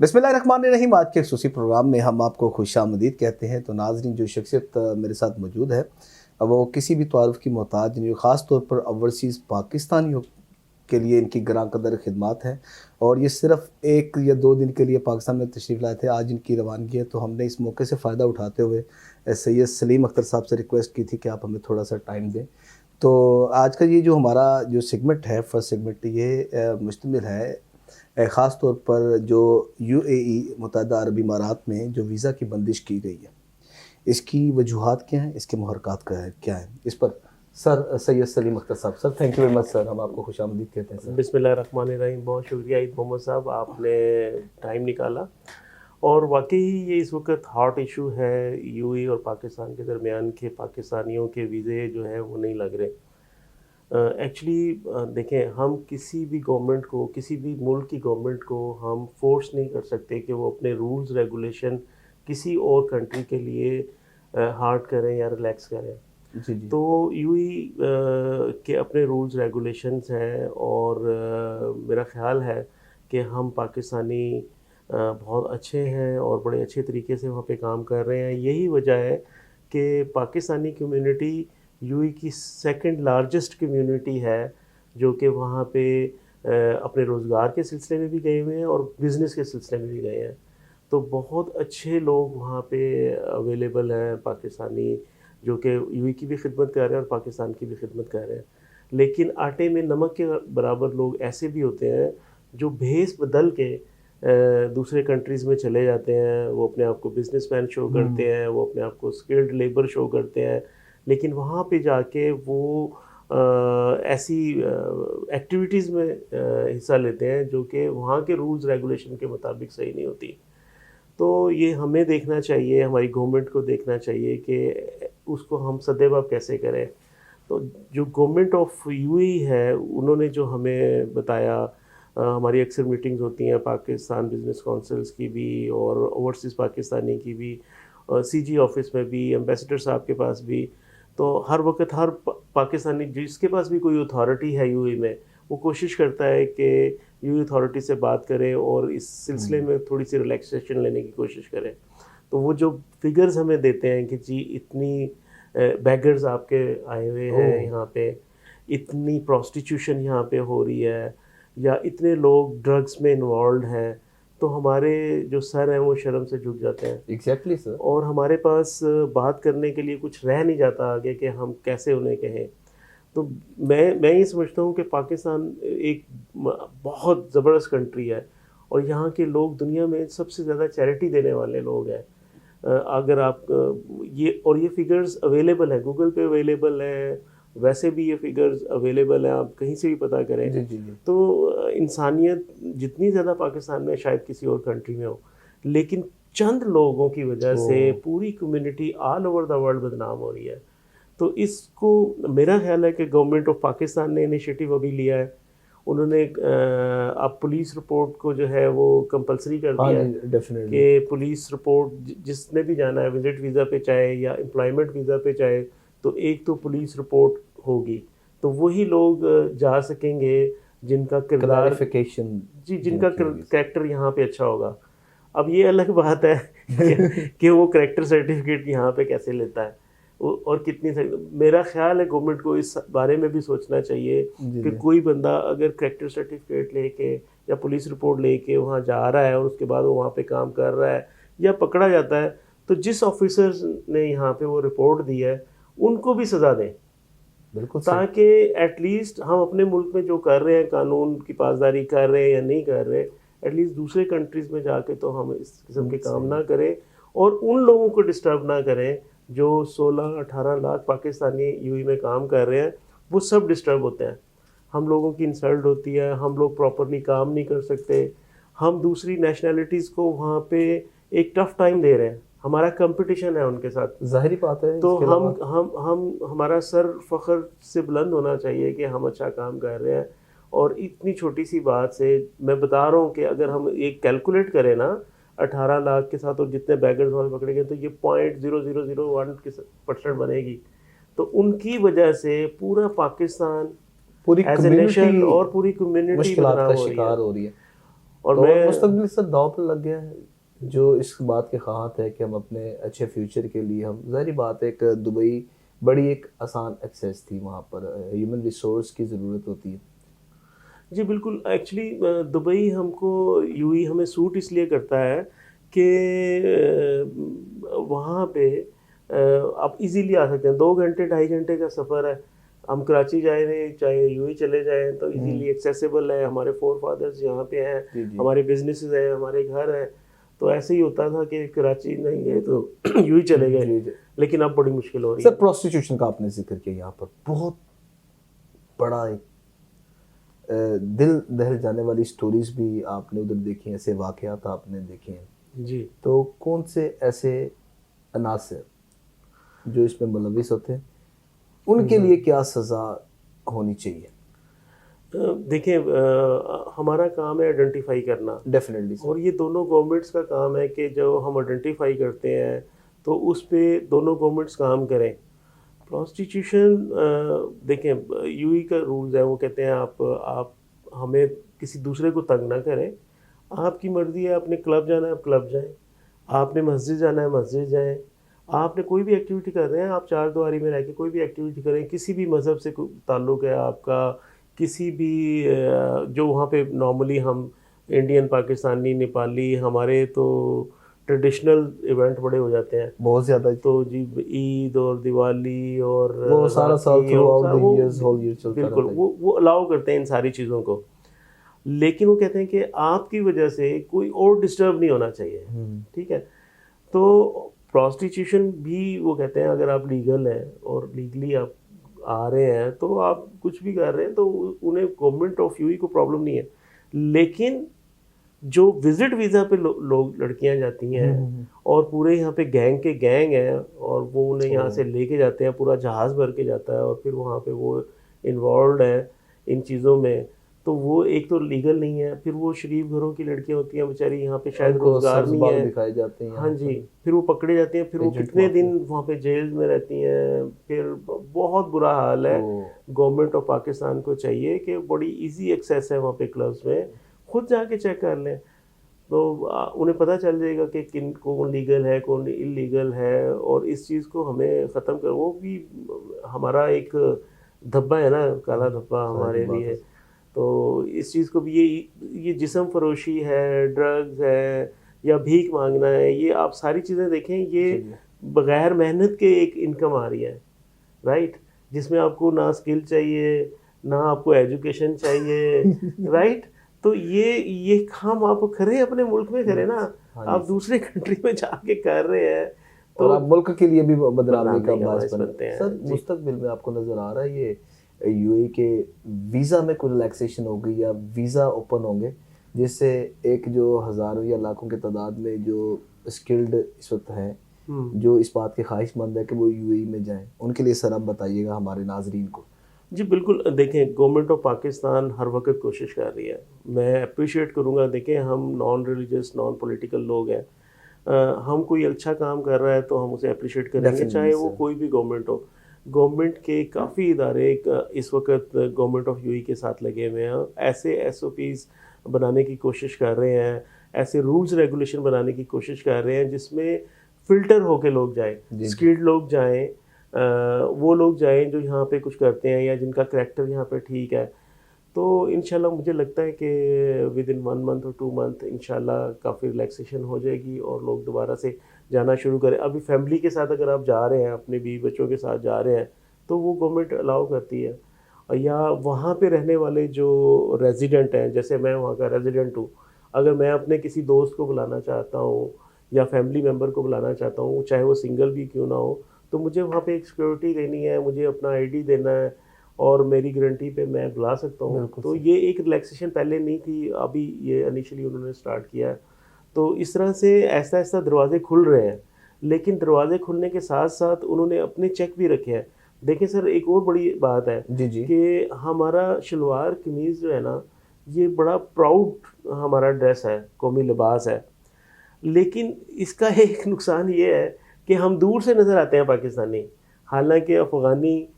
बिस्मिल्लाहिर्रहमानिर्रहीम। आज के खुसूसी प्रोग्राम में हम आपको खुशामदीद कहते हैं। तो नाज़रीन, जो शख्सियत मेरे साथ मौजूद है वो किसी भी तारुफ की मोहताज नहीं, ख़ास तौर पर ओवरसीज़ पाकिस्तानियों के लिए इनकी ग्रां कदर खिदमत है। और ये सिर्फ़ 1 या 2 दिन के लिए पाकिस्तान में तशरीफ़ लाए थे, आज इनकी रवानगी है। तो हमने इस मौके से फ़ायदा उठाते हुए सैयद सलीम अख्तर साहब से रिक्वेस्ट की थी कि आप हमें थोड़ा सा टाइम दें। तो आज का ये जो हमारा जो सेगमेंट है, फर्स्ट सेगमेंट, ये मुश्तमिल है ख़ास तौर पर जो यूएई मुत्तहदा अरब इमारात में जो वीज़ा की बंदिश की गई है, इसकी वजूहात क्या हैं, इसके मुहरक़ात क्या हैं, इस पर सर सैयद सलीम अख्तर साहब। Sir, thank you very much sir, हम आपको खुशामदीद कहते हैं सर। बिस्मिल्लाहिर्रहमानिर्रहीम। बहुत शुक्रिया ईद मोहम्मद साहब, आपने टाइम निकाला। और वाकई ये इस वक्त हॉट इशू है, यूएई और पाकिस्तान के दरमियान के पाकिस्तानियों के वीज़े जो है वो नहीं लग रहे। एक्चुअली देखें, हम किसी भी गवर्नमेंट को, किसी भी मुल्क की गवर्नमेंट को हम फोर्स नहीं कर सकते कि वो अपने रूल्स रेगुलेशन किसी और कंट्री के लिए हार्ड करें या रिलैक्स करें। जी जी। तो यूएई के अपने रूल्स रेगुलेशंस हैं और मेरा ख़्याल है कि हम पाकिस्तानी बहुत अच्छे हैं और बड़े अच्छे तरीके से वहाँ पे काम कर रहे हैं। यही वजह है कि पाकिस्तानी कम्युनिटी यूएई की सेकंड लार्जेस्ट कम्युनिटी है, जो कि वहाँ पे अपने रोज़गार के सिलसिले में भी गए हुए हैं और बिज़नेस के सिलसिले में भी गए हैं। तो बहुत अच्छे लोग वहाँ पे अवेलेबल हैं पाकिस्तानी, जो कि यूएई की भी खिदमत कर रहे हैं और पाकिस्तान की भी खिदमत कर रहे हैं। लेकिन आटे में नमक के बराबर लोग ऐसे भी होते हैं जो भेस बदल के दूसरे कंट्रीज़ में चले जाते हैं। वो अपने आप को बिजनेसमैन शो करते हैं, वो अपने आप को स्किल्ड लेबर शो करते हैं, लेकिन वहाँ पे जाके वो ऐसी एक्टिविटीज़ में हिस्सा लेते हैं जो कि वहाँ के रूल्स रेगुलेशन के मुताबिक सही नहीं होती। तो ये हमें देखना चाहिए, हमारी गवर्नमेंट को देखना चाहिए कि उसको हम सद्देबाब कैसे करें। तो जो गवर्नमेंट ऑफ यूएई है, उन्होंने जो हमें बताया, हमारी अक्सर मीटिंग्स होती हैं पाकिस्तान बिजनेस काउंसिल्स की भी और ओवरसीज़ पाकिस्तानी की भी, सीजी ऑफिस में भी, एम्बेसडर साहब के पास भी। तो हर वक्त हर पाकिस्तानी जिसके पास भी कोई अथॉरिटी है यूएई में, वो कोशिश करता है कि यूएई अथॉरिटी से बात करें और इस सिलसिले में थोड़ी सी रिलैक्सेशन लेने की कोशिश करें। तो वो जो फिगर्स हमें देते हैं कि जी इतनी बैगर्स आपके आए हुए हैं यहाँ पे, इतनी प्रोस्टिट्यूशन यहाँ पे हो रही है, या इतने लोग ड्रग्स में इन्वॉल्व हैं, तो हमारे जो सर हैं वो शर्म से झुक जाते हैं। Exactly sir. और हमारे पास बात करने के लिए कुछ रह नहीं जाता आगे कि हम कैसे उन्हें कहें। तो मैं ये समझता हूँ कि पाकिस्तान एक बहुत ज़बरदस्त कंट्री है और यहाँ के लोग दुनिया में सबसे ज़्यादा चैरिटी देने वाले लोग हैं। अगर आप ये फिगर्स अवेलेबल हैं, गूगल पे अवेलेबल है, वैसे भी ये फिगर्स अवेलेबल हैं, आप कहीं से भी पता करें। जी जी जी। तो इंसानियत जितनी ज़्यादा पाकिस्तान में शायद किसी और कंट्री में हो, लेकिन चंद लोगों की वजह से पूरी community all over the world बदनाम हो रही है। तो इसको मेरा ख्याल है कि गवर्नमेंट ऑफ पाकिस्तान ने इनिशिएटिव अभी लिया है। उन्होंने अब पुलिस रिपोर्ट को जो है वो कंपलसरी कर दिया है कि पुलिस रिपोर्ट जिसने भी जाना है विजिट वीज़ा पे चाहे या एम्प्लॉयमेंट वीज़ा पे चाहे, तो एक तो पुलिस रिपोर्ट होगी, तो वही लोग जा सकेंगे जिनका किरदार जी जिनका कैरेक्टर यहाँ पे अच्छा होगा। अब ये अलग बात है कि वो कैरेक्टर सर्टिफिकेट यहाँ पे कैसे लेता है और कितनी मेरा ख्याल है गवर्नमेंट को इस बारे में भी सोचना चाहिए कि कोई बंदा अगर कैरेक्टर सर्टिफिकेट लेके या पुलिस रिपोर्ट लेके वहाँ जा रहा है और उसके बाद वो वहाँ पे काम कर रहा है या पकड़ा जाता है, तो जिस ऑफिसर ने यहाँ पे वो रिपोर्ट दी है उनको भी सज़ा दें। बिल्कुल, ताकि एटलीस्ट हम अपने मुल्क में जो कर रहे हैं, कानून की पासदारी कर रहे हैं या नहीं कर रहे, एटलीस्ट दूसरे कंट्रीज़ में जाके तो हम इस किस्म के काम ना करें और उन लोगों को डिस्टर्ब ना करें जो 16-18 लाख पाकिस्तानी यूएई में काम कर रहे हैं। वो सब डिस्टर्ब होते हैं, हम लोगों की इंसल्ट होती है, हम लोग प्रॉपरली काम नहीं कर सकते, हम दूसरी नेशनैलिटीज़ को वहाँ पे एक टफ़ टाइम दे रहे हैं, हमारा कंपटीशन है उनके साथ, ज़ाहिरी बात है। तो हम हमारा सर फ़ख्र से बुलंद होना चाहिए कि हम अच्छा काम कर रहे हैं। और इतनी छोटी सी बात से मैं बता रहा हूँ कि अगर हम एक कैलकुलेट करें ना 18 लाख के साथ और जितने बैगर्स वहाँ पकड़े गए, तो ये 0.0001% बनेगी। तो उनकी वजह से पूरा पाकिस्तान पूरी एज ए नेशन और पूरी कम्युनिटी मुश्किलात का शिकार हो रही है। और तो मैं मुस्तकबिल सर दाव पर लग गया है, जो इस बात के ख्वाहात है कि हम अपने अच्छे फ्यूचर के लिए, हम ज़ाहिर बात है, एक दुबई बड़ी एक आसान एक्सेस थी, वहाँ पर ह्यूमन रिसोर्स की ज़रूरत होती है। जी बिल्कुल, एक्चुअली दुबई हमको यूएई हमें सूट इसलिए करता है कि वहाँ पे आप इजीली आ सकते हैं। 2 घंटे 2.5 घंटे का सफ़र है, हम कराची जाए रहे चाहे यूएई चले जाएं तो इजीली एक्सेसिबल है। हमारे फोर फादर्स यहाँ पे हैं, जी जी हमारे बिजनेसेस हैं, हमारे घर हैं। तो ऐसे ही होता था कि कराची नहीं गए तो यूएई चले गए, जी जी। लेकिन अब बड़ी मुश्किल हो रही सर है। प्रोस्टिट्यूशन का आपने जिक्र किया, यहाँ पर बहुत बड़ा एक दिल दहल जाने वाली स्टोरीज भी आपने उधर देखी हैं, ऐसे वाक़यात आपने देखे हैं। जी तो कौन से ऐसे अनासर जो इसमें मुलविस होते हैं, उनके लिए क्या सज़ा होनी चाहिए? देखिए, हमारा काम है आइडेंटिफाई करना, डेफिनेटली सर। और ये दोनों गवर्नमेंट्स का काम है कि जो हम आइडेंटिफाई करते हैं तो उस पे दोनों गवर्नमेंट्स काम करें। प्रोस्टिट्यूशन, देखें, यूएई का रूल्स है, वो कहते हैं आप हमें किसी दूसरे को तंग ना करें। आपकी मर्ज़ी है, आपने क्लब जाना है आप क्लब जाएं, आपने मस्जिद जाना है मस्जिद जाएं, आपने कोई भी एक्टिविटी कर रहे हैं आप चार दीवारी में रह के कोई भी एक्टिविटी करें। किसी भी मज़हब से ताल्लुक़ है आपका, किसी भी जो वहाँ पे नॉर्मली हम इंडियन, पाकिस्तानी, नेपाली, हमारे तो ट्रेडिशनल इवेंट बड़े हो जाते हैं। बहुत ज़्यादा तो जी ईद और दिवाली और वो सारा साल राखी थ्रू और out the years, whole year चलता बिल्कुल रहता है। वो अलाउ करते हैं इन सारी चीज़ों को। लेकिन वो कहते हैं कि आपकी वजह से कोई और डिस्टर्ब नहीं होना चाहिए। ठीक है, तो प्रोस्टिट्यूशन भी वो कहते हैं अगर आप लीगल हैं और लीगली आप आ रहे हैं तो आप कुछ भी कर रहे हैं तो उन्हें गवर्नमेंट ऑफ यूएई को प्रॉब्लम नहीं है। लेकिन जो विजिट वीज़ा पे लोग लड़कियां जाती हैं और पूरे यहाँ पे गैंग के गैंग हैं और वो उन्हें यहाँ से लेके जाते हैं, पूरा जहाज़ भर के जाता है और फिर वहाँ पे वो इन्वॉल्व है इन चीज़ों में, तो वो एक तो लीगल नहीं है। फिर वो शरीफ घरों की लड़कियां होती हैं बेचारी, यहाँ पे शायद उनको रोज़गार नहीं सब्ज़बाग है। दिखाए जाते हैं हाँ यहाँ जी, पर। फिर वो पकड़े जाते हैं, फिर वो एजेंट कितने माफिया। दिन वहाँ पे जेल में रहती हैं, फिर बहुत बुरा हाल है। तो गवर्नमेंट ऑफ पाकिस्तान को चाहिए कि बड़ी इजी एक्सेस है वहाँ पे क्लब्स में, खुद जाके चेक कर लें तो उन्हें पता चल जाएगा कि किन कौन लीगल है कौन इलीगल है। और इस चीज़ को हमें ख़त्म कर, वो भी हमारा एक धब्बा है ना, काला धब्बा सारी हमारे बात लिए। है। तो इस चीज़ को भी, ये जिस्म फरोशी है, ड्रग्स है या भीख मांगना है, ये आप सारी चीज़ें देखें, ये जी, जी। बगैर मेहनत के एक इनकम आ रही है, राइट, जिसमें आपको ना स्किल चाहिए ना आपको एजुकेशन चाहिए, राइट। तो ये काम आप करें अपने मुल्क में करें ना, हाँ आप जी। दूसरे कंट्री में जाके कर रहे हैं और तो आप मुल्क के लिए भी बदनामी का बदनामी का बायस बायस बनते हैं। सर जी। मुस्तकबिल में आपको नज़र आ रहा है ये यूएई के वीज़ा में कोई रिलैक्सेशन होगी या वीज़ा ओपन होंगे, जिससे एक जो हज़ारों या लाखों के तादाद में जो स्किल्ड इस वक्त हैं, जो इस बात के ख्वाहिशमंद है कि वो यूएई में जाएं, उनके लिए सर आप बताइएगा हमारे नाजरीन को। जी बिल्कुल, देखें, गवर्नमेंट ऑफ पाकिस्तान हर वक्त कोशिश कर रही है, मैं अप्रिशिएट करूँगा। देखें, हम नॉन रिलीजियस नॉन पॉलिटिकल लोग हैं, हम कोई अच्छा काम कर रहा है तो हम उसे अप्रिशिएट करेंगे, डेफिनेटली चाहे वो सर। कोई भी गवर्नमेंट हो। गवर्नमेंट के काफ़ी इदारे इस वक्त गवर्नमेंट ऑफ यूएई के साथ लगे हुए हैं, ऐसे एसओपीज़ बनाने की कोशिश कर रहे हैं, ऐसे रूल्स रेगुलेशन बनाने की कोशिश कर रहे हैं जिसमें फ़िल्टर होके लोग जाएँ, जी। स्किल्ड लोग जाएँ, वो लोग जाएँ जो यहाँ पे कुछ करते हैं या जिनका करैक्टर यहाँ पे ठीक है। तो इंशाल्लाह मुझे लगता है कि विद इन 1 मंथ और 2 मंथ इंशाल्लाह काफ़ी रिलैक्सेशन हो जाएगी और लोग दोबारा से जाना शुरू करें। अभी फैमिली के साथ अगर आप जा रहे हैं, अपने बीवी बच्चों के साथ जा रहे हैं, तो वो गवर्नमेंट अलाउ करती है। या वहाँ पे रहने वाले जो रेज़िडेंट हैं, जैसे मैं वहाँ का रेज़िडेंट हूँ, अगर मैं अपने किसी दोस्त को बुलाना चाहता हूँ या फैमिली मेम्बर को बुलाना चाहता हूँ, चाहे वो सिंगल भी क्यों ना हो, तो मुझे वहाँ पे एक सिक्योरिटी देनी है, मुझे अपना आईडी देना है और मेरी गारंटी पे मैं बुला सकता हूँ। बिल्कुल तो सर। ये एक रिलैक्सेशन पहले नहीं थी, अभी ये इनिशियली उन्होंने स्टार्ट किया है। तो इस तरह से ऐसा-ऐसा दरवाज़े खुल रहे हैं, लेकिन दरवाज़े खुलने के साथ-साथ उन्होंने अपने चेक भी रखे हैं। देखिए सर, एक और बड़ी बात है जी जी। कि हमारा शलवार कमीज़ जो है ना, ये बड़ा प्राउड हमारा ड्रेस है, कौमी लिबास है। लेकिन इसका एक नुकसान ये है कि हम दूर से नज़र आते हैं पाकिस्तानी, हालांकि अफ़गानी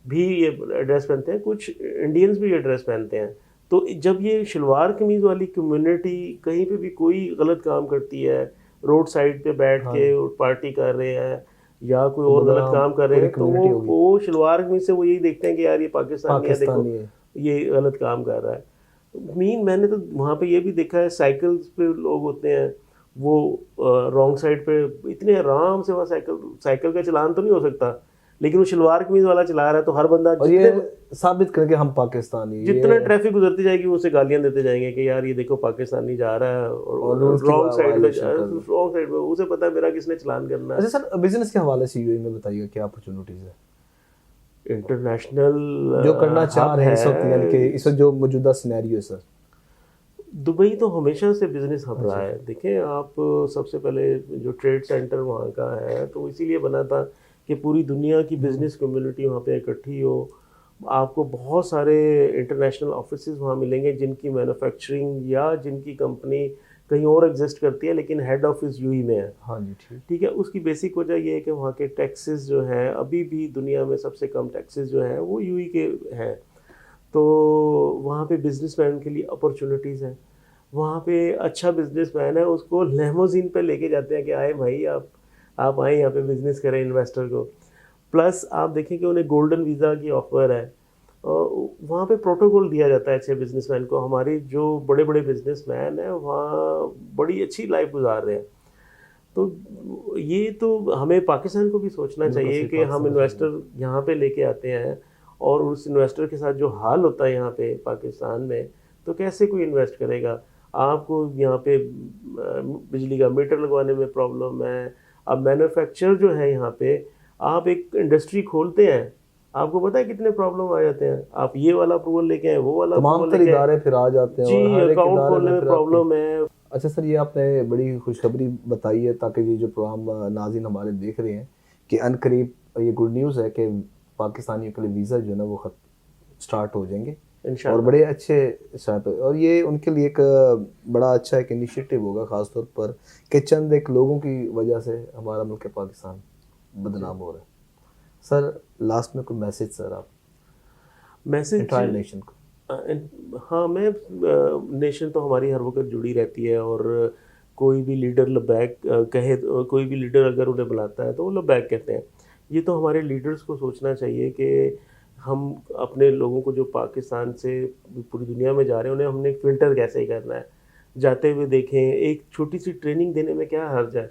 भी ये ड्रेस पहनते हैं, कुछ इंडियंस भी ये ड्रेस पहनते हैं। तो जब ये शलवार कमीज़ वाली कम्युनिटी कहीं पे भी कोई गलत काम करती है, रोड साइड पे बैठ हाँ के पार्टी कर रहे हैं या कोई और गलत बदनाम काम कर रहे पूरी हैं, तो कम्युनिटी होगी, वो शलवार कमीज से वो यही देखते हैं कि यार ये पाकिस्तानी है, देखो पाकिस्तानी है। ये गलत काम कर रहा है। मैंने तो वहाँ पे ये भी देखा है, साइकिल्स पे लोग होते हैं, वो रॉन्ग साइड पे इतने आराम से वहाँ साइकिल साइकिल का चलान तो नहीं हो सकता, लेकिन वो शलवार कमीज वाला चला रहा है, तो हर बंदा और ये साबित करके हम पाकिस्तानी, जितना ये ट्रैफिक गुजरती जाएगी वो उसे गालियां देते जाएंगे कि यार ये देखो पाकिस्तानी जा रहा है और और rules की रॉन्ग साइड पे violation कर रहा है। रॉन्ग साइड पे, उसे पता है मेरा किसने चलान करना है। अच्छा सर, बिजनेस के हवाले से यूएई में बताइए क्या अपॉर्चुनिटीज है इंटरनेशनल जो करना चाह हब रहे हैं इस वक्त, यानी कि है। इस वक्त जो मौजूदा सिनेरियो है सर? दुबई तो हमेशा से बिजनेस हब रहा अच्छा। है। देखें आप, सबसे पहले जो ट्रेड सेंटर वहाँ का है तो इसीलिए बना था कि पूरी दुनिया की बिजनेस कम्युनिटी वहाँ पे इकट्ठी हो। आपको बहुत सारे इंटरनेशनल ऑफिसेज वहाँ मिलेंगे जिनकी मैन्युफैक्चरिंग या जिनकी कंपनी कहीं और एग्जिस्ट करती है, लेकिन हेड ऑफिस यूएई में है। हाँ जी ठीक। ठीक है, उसकी बेसिक वजह ये है कि वहाँ के टैक्सेस जो हैं, अभी भी दुनिया में सबसे कम टैक्सेस जो हैं वो यूएई के हैं। तो वहाँ पे बिजनेसमैन के लिए अपॉर्चुनिटीज़ हैं। वहाँ पे अच्छा बिजनेसमैन है, उसको लेमोजीन पे लेके जाते हैं कि आए भाई आप आए यहाँ पे बिजनेस करें इन्वेस्टर को। प्लस आप देखें कि उन्हें गोल्डन वीज़ा की ऑफ़र है। और वहाँ पे प्रोटोकॉल दिया जाता है अच्छे बिजनेसमैन को। हमारे जो बड़े बड़े बिजनेसमैन हैं वहाँ बड़ी अच्छी लाइफ गुजार रहे हैं। तो ये तो हमें पाकिस्तान को भी सोचना बिल्कुल चाहिए सही, कि हम पाकिस्तान को इन्वेस्टर यहाँ पे लेके आते हैं और उस इन्वेस्टर के साथ जो हाल होता है यहाँ पे पाकिस्तान में, तो कैसे कोई इन्वेस्ट करेगा। आपको यहाँ पे बिजली का मीटर लगवाने में प्रॉब्लम है। अब मैन्युफैक्चर जो है यहाँ पे, आप एक इंडस्ट्री खोलते हैं, आपको पता है कितने प्रॉब्लम आ जाते हैं। आप ये वाला अप्रूवल लेके आए, वो वाला तमाम अप्रूवल तर लेके आए, इदारे फिर आ जाते हैं और जी हर एक अकाउंट इदारे खोलने में में फिर आपके। प्रॉब्लम है। अच्छा सर, ये आपने बड़ी खुशखबरी बताई है ताकि ये जो प्रोग्राम नाज़रीन हमारे देख रहे हैं कि अनकरीब ये गुड न्यूज़ है कि पाकिस्तानियों के लिए वीज़ा जो है ना वो खत स्टार्ट हो जाएंगे और इंशाल्लाह। बड़े अच्छे स्टार्ट हो, और ये उनके लिए एक बड़ा अच्छा एक इनिशिएटिव होगा ख़ास तौर पर कि चंद एक लोगों की वजह से हमारा मुल्क पाकिस्तान बदनाम हो रहा है। सर लास्ट में कोई मैसेज सर आप मैसेज इंटायर नेशन को? हाँ, मैं नेशन तो हमारी हर वक्त जुड़ी रहती है, और कोई भी लीडर लबैक कहे, कोई भी लीडर अगर उन्हें बुलाता है तो वो लबैक कहते हैं। ये तो हमारे लीडर्स को सोचना चाहिए कि हम अपने लोगों को जो पाकिस्तान से पूरी दुनिया में जा रहे हैं उन्हें हमने फ़िल्टर कैसे करना है। जाते हुए देखें, एक छोटी सी ट्रेनिंग देने में क्या हर्ज है।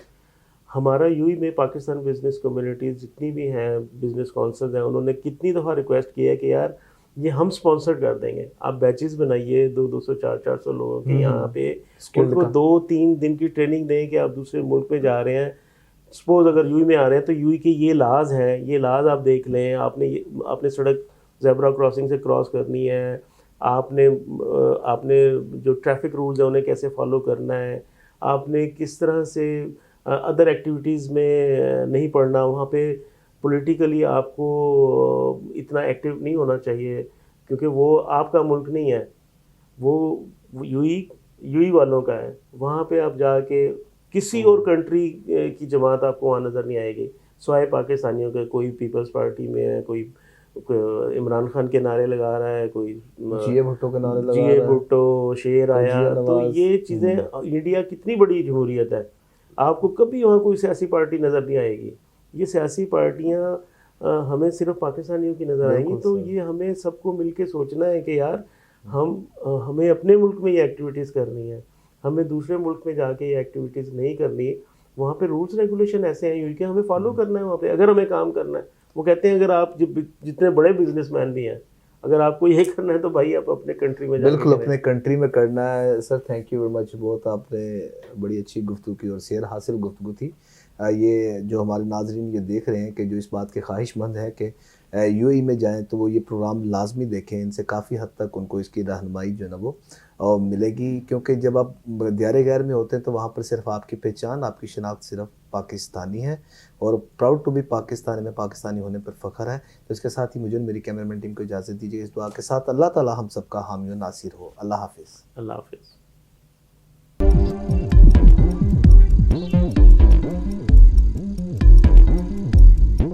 हमारा यूएई में पाकिस्तान बिजनेस कम्युनिटीज़ जितनी भी हैं, बिजनेस काउंसिल्स हैं, उन्होंने कितनी दफ़ा रिक्वेस्ट किया है कि यार ये हम स्पॉन्सर कर देंगे, आप बैचेस बनाइए 200 400 लोगों के यहाँ पे, स्किल्ड उनको का 2-3 दिन की ट्रेनिंग दें कि आप दूसरे मुल्क में जा रहे हैं। सपोज अगर यूएई में आ रहे हैं तो यूएई के ये लाज हैं, ये लाज आप देख लें। आपने सड़क ज़ेब्रा क्रॉसिंग से क्रॉस करनी है, आपने जो ट्रैफिक रूल्स हैं उन्हें कैसे फॉलो करना है, आपने किस तरह से अदर एक्टिविटीज़ में नहीं पढ़ना। वहाँ पे पॉलिटिकली आपको इतना एक्टिव नहीं होना चाहिए, क्योंकि वो आपका मुल्क नहीं है, वो यूएई वालों का है। वहाँ पे आप जाके किसी और कंट्री की जमात आपको वहाँ नज़र नहीं आएगी, स्वाय पाकिस्तानियों के। कोई पीपल्स पार्टी में है, कोई इमरान खान के नारे लगा रहा है, कोई जीए भुट्टो के नारे लगा जीए रहा है, भुट्टो शेर फौजिया आया। तो नवाज। ये चीज़ें, इंडिया कितनी बड़ी जमहूरियत है, आपको कभी वहाँ कोई सियासी पार्टी नज़र नहीं आएगी। ये सियासी पार्टियाँ हमें सिर्फ पाकिस्तानियों की नज़र आएंगी। बिल्कुल तो सर। ये हमें सबको मिलके सोचना है कि यार हमें अपने मुल्क में ये एक्टिविटीज़ करनी है, हमें दूसरे मुल्क में जाके ये एक्टिविटीज़ नहीं करनी। वहाँ पे रूल्स रेगुलेशन ऐसे हैं यूके, हमें फॉलो करना है वहाँ पे अगर हमें काम करना है। वो कहते हैं अगर आप जितने बड़े बिजनेसमैन भी हैं, अगर आपको ये करना है तो भाई आप अपने कंट्री में जाके बिल्कुल करें। अपने कंट्री में करना है। Sir thank you very much, बहुत आपने बड़ी अच्छी गुफ्तगू की और सेर हासिल गुफ्तगू थी। ये जो हमारे नाजरीन ये देख रहे हैं कि जो इस बात के ख्वाहिशमंद है कि यूएई में जाएं तो वो ये प्रोग्राम लाजमी देखें। इनसे काफ़ी हद तक उनको इसकी रहनुमाई जो है ना वो मिलेगी, क्योंकि जब आप दायरे गैर में होते हैं तो वहाँ पर सिर्फ आपकी पहचान, आपकी शनाख्त सिर्फ पाकिस्तानी है, और प्राउड टू बी पाकिस्तानी में पाकिस्तानी होने पर फ़ख्र है। तो इसके साथ ही मुझे मेरी कैमरामैन टीम को इजाज़त दीजिए इस दुआ के साथ, अल्लाह ताला हम सबका हामी और नासिर हो। अल्लाह हाफिज़। अल्लाह हाफिज़।